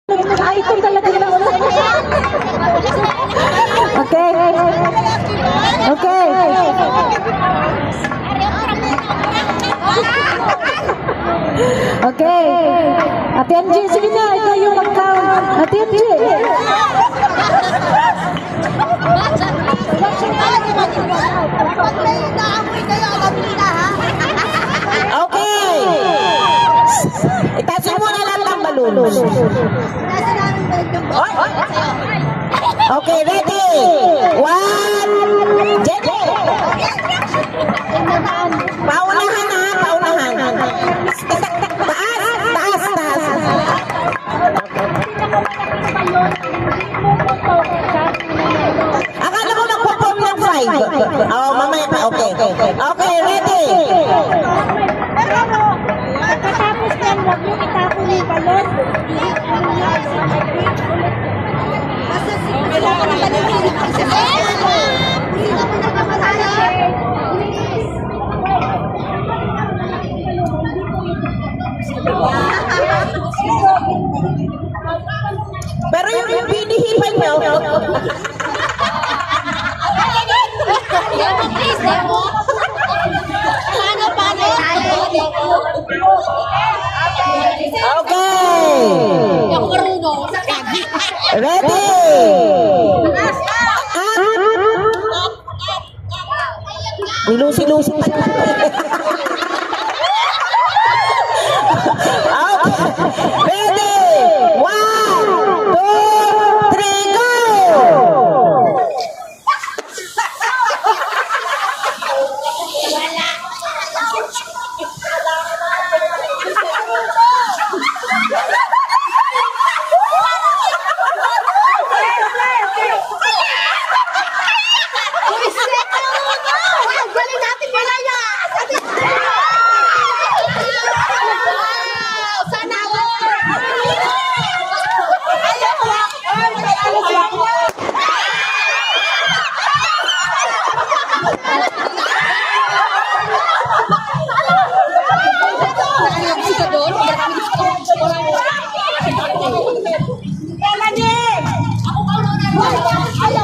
Ito talaga na ulo. Okay. Okay. Okay. Ate Angie, sige na. Ikaw yung mag-count. Ate Angie. Okay. Itasin mo na lang ang balon. Okay, ready? One, Jedi. Paunahan ha, paunahan. Taas, taas, taas. Akala ko nagpo-form ng 5. Oh, mamaya pa. Okay. Okay, ready? Pagkatapos yan, huwag yung itapon yung balon. Pero yung binihipan nyo, okay. Ready? Nilusi-lusi pa naman. Okay. Ready? 1, 2, 3, go! Ayo,